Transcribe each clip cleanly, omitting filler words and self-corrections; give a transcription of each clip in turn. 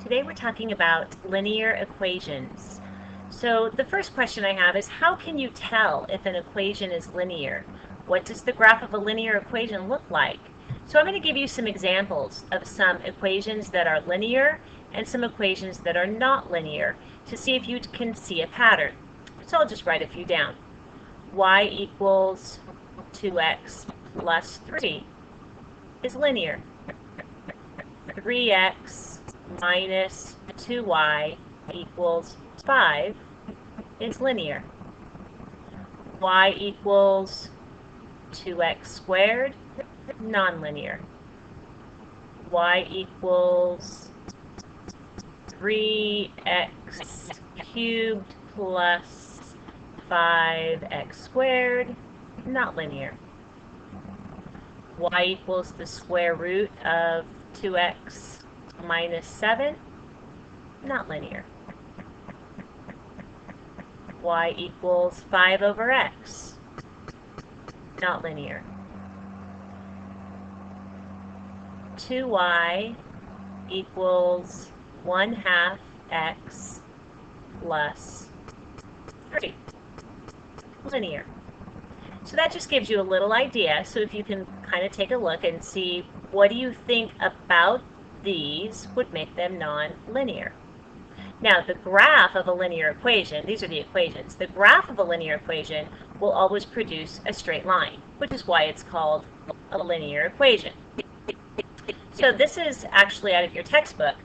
Today we're talking about linear equations. So the first question I have is, how can you tell if an equation is linear? What does the graph of a linear equation look like? So I'm going to give you some examples of some equations that are linear and some equations that are not linear to see if you can see a pattern. So I'll just write a few down. Y equals 2x plus 3 is linear. 3x minus 2y equals 5 is linear. Y equals 2x squared, nonlinear. Y equals 3x cubed plus 5x squared, not linear. Y equals the square root of 2x minus 7, not linear. Y equals 5 over x, not linear. 2y equals 1/2 x plus 3, linear. So that just gives you a little idea. So if you can kind of take a look and see, what do you think about these would make them non-linear? Now, the graph of a linear equation, these are the equations, the graph of a linear equation will always produce a straight line, which is why it's called a linear equation. So this is actually out of your textbook.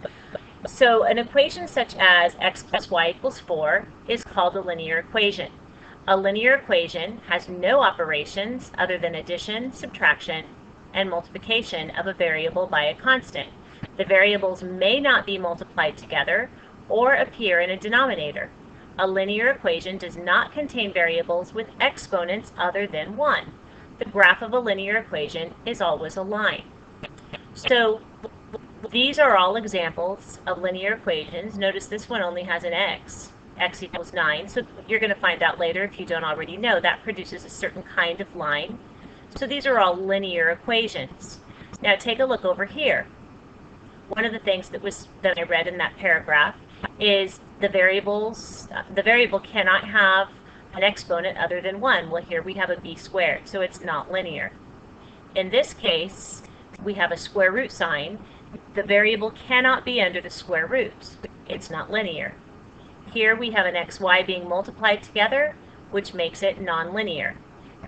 So an equation such as x plus y equals 4 is called a linear equation. A linear equation has no operations other than addition, subtraction, and multiplication of a variable by a constant. The variables may not be multiplied together or appear in a denominator. A linear equation does not contain variables with exponents other than 1. The graph of a linear equation is always a line. So these are all examples of linear equations. Notice this one only has an x. X equals 9. So you're going to find out later, if you don't already know, that produces a certain kind of line. So these are all linear equations. Now take a look over here. One of the things that I read in that paragraph is the variable cannot have an exponent other than 1. Well, here we have a b squared, so it's not linear. In this case, we have a square root sign. The variable cannot be under the square root. It's not linear. Here we have an xy being multiplied together, which makes it nonlinear.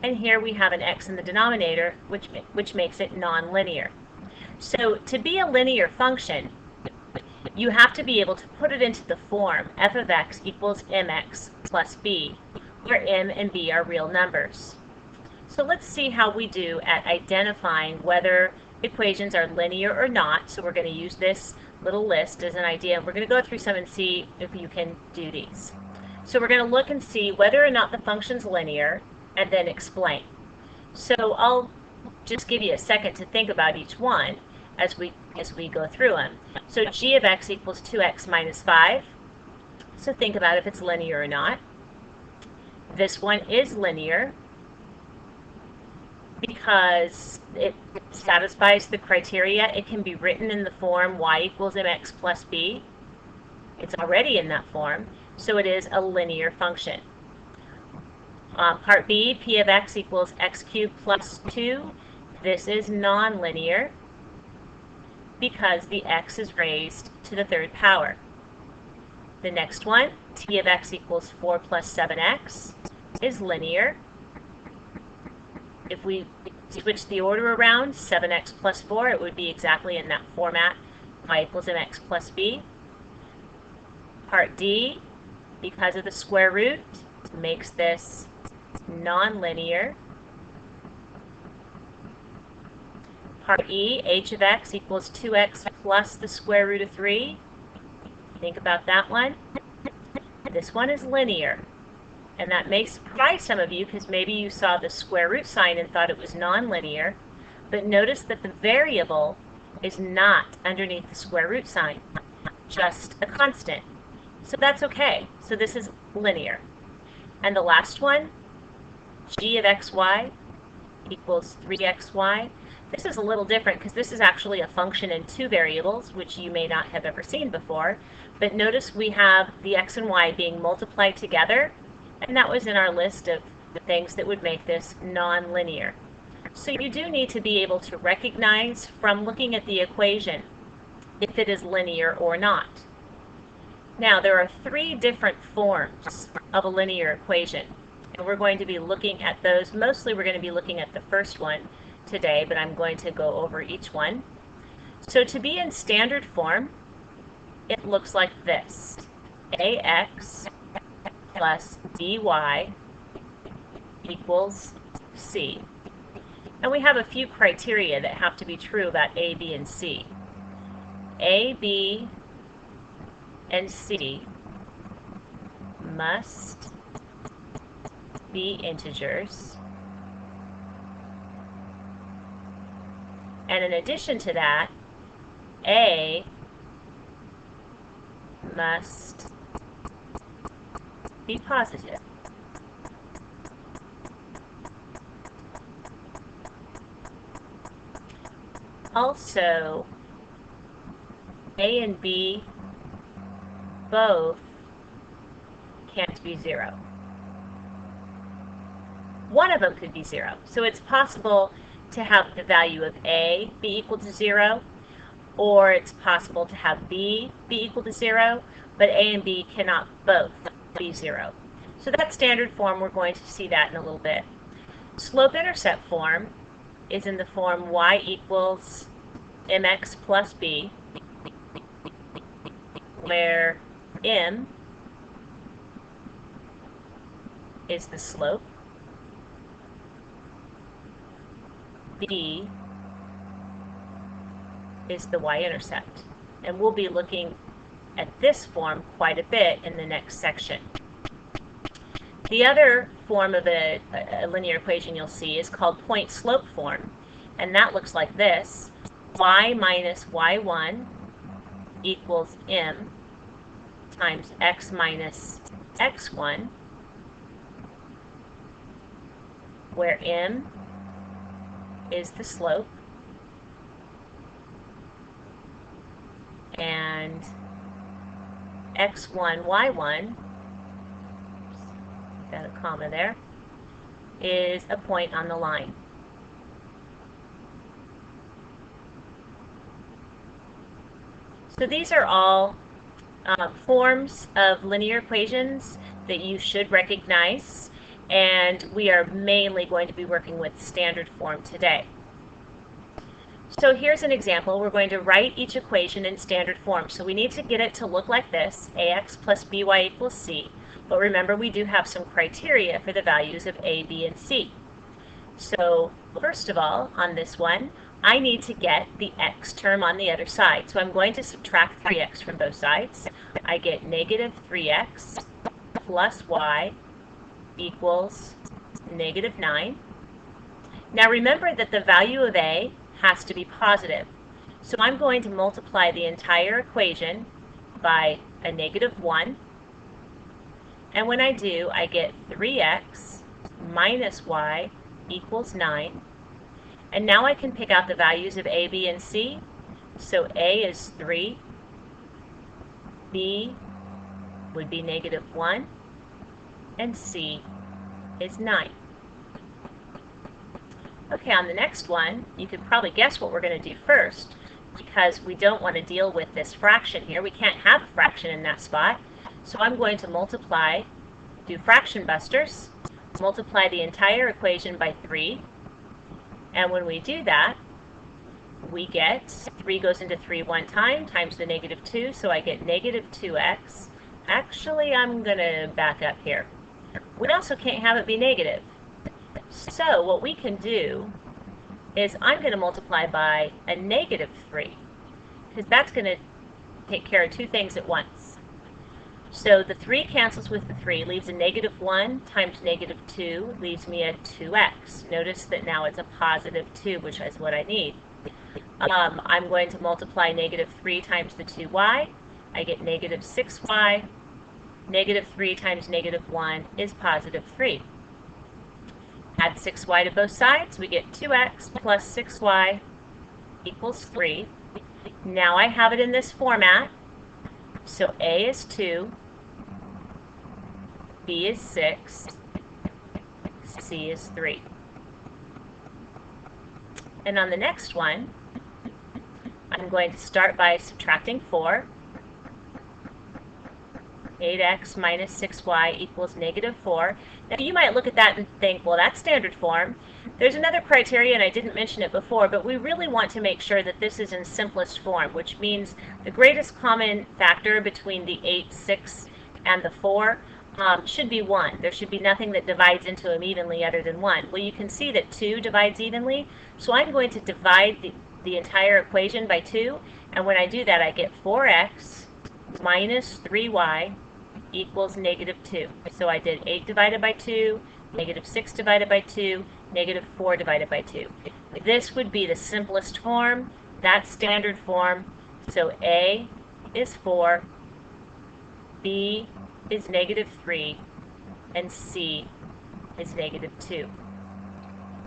And here we have an x in the denominator, which makes it nonlinear. So to be a linear function, you have to be able to put it into the form f of x equals mx plus b, where m and b are real numbers. So let's see how we do at identifying whether equations are linear or not. So we're going to use this little list as an idea. We're going to go through some and see if you can do these. So we're going to look and see whether or not the function's linear and then explain. So I'll just give you a second to think about each one as we go through them. So g of x equals 2x minus 5. So think about if it's linear or not. This one is linear because it satisfies the criteria. It can be written in the form y equals mx plus b. It's already in that form, so it is a linear function. Part B, p of x equals x cubed plus 2. This is nonlinear because the x is raised to the third power. The next one, t of x equals 4 plus 7x, is linear. If we switch the order around, 7x plus 4, it would be exactly in that format, y equals mx plus b. Part D, because of the square root, makes this nonlinear. Part E, h of x equals 2x plus the square root of 3. Think about that one. This one is linear. And that may surprise some of you because maybe you saw the square root sign and thought it was nonlinear. But notice that the variable is not underneath the square root sign, just a constant. So that's okay. So this is linear. And the last one, g of xy equals 3xy. This is a little different because this is actually a function in two variables, which you may not have ever seen before. But notice we have the x and y being multiplied together, and that was in our list of the things that would make this nonlinear. So you do need to be able to recognize from looking at the equation if it is linear or not. Now, there are three different forms of a linear equation, and we're going to be looking at those. Mostly we're going to be looking at the first one today, but I'm going to go over each one. So to be in standard form, it looks like this: ax plus by equals c. And we have a few criteria that have to be true about a, b, and c. A, b, and c must be integers. And in addition to that, a must be positive. Also, a and b both can't be 0. One of them could be 0. So it's possible to have the value of a be equal to 0, or it's possible to have b be equal to 0, but a and b cannot both be 0. So that's standard form. We're going to see that in a little bit. Slope-intercept form is in the form y equals mx plus b, where m is the slope, b is the y-intercept. And we'll be looking at this form quite a bit in the next section. The other form of a linear equation you'll see is called point-slope form, and that looks like this: y minus y1 equals m times x minus x1, where m is the slope and x1, y1, got a comma there, is a point on the line. So these are all forms of linear equations that you should recognize, and we are mainly going to be working with standard form today. So here's an example. We're going to write each equation in standard form. So we need to get it to look like this: ax plus by equals c. But remember, we do have some criteria for the values of a, b, and c. So first of all, on this one, I need to get the x term on the other side. So I'm going to subtract 3x from both sides. I get negative 3x plus y equals negative 9. Now remember that the value of a has to be positive. So I'm going to multiply the entire equation by a negative 1. And when I do, I get 3x minus y equals 9. And now I can pick out the values of a, b, and c. So a is 3, b would be negative 1, and c is 9. Okay, on the next one, you could probably guess what we're going to do first, because we don't want to deal with this fraction here. We can't have a fraction in that spot. So I'm going to multiply, do fraction busters, multiply the entire equation by 3. And when we do that, we get 3 goes into 3 one time, times the negative 2, so I get negative 2x. Actually, I'm going to back up here. We also can't have it be negative. So what we can do is I'm going to multiply by a negative 3, because that's going to take care of two things at once. So the 3 cancels with the 3, leaves a negative 1 times negative 2, leaves me a 2x. Notice that now it's a positive 2, which is what I need. I'm going to multiply negative 3 times the 2y. I get negative 6y. Negative 3 times negative 1 is positive 3. Add 6y to both sides, we get 2x plus 6y equals 3. Now I have it in this format. So A is 2, B is 6, C is 3. And on the next one, I'm going to start by subtracting 4. 8x minus 6y equals negative 4. Now you might look at that and think, well, that's standard form. There's another criteria, and I didn't mention it before, but we really want to make sure that this is in simplest form, which means the greatest common factor between the 8, 6, and the 4 should be 1. There should be nothing that divides into them evenly other than 1. Well, you can see that 2 divides evenly, so I'm going to divide the entire equation by 2, and when I do that, I get 4x minus 3y equals negative 2. So I did 8 divided by 2, negative 6 divided by 2, negative 4 divided by 2. This would be the simplest form. That's standard form. So A is 4, B is negative 3, and C is negative 2.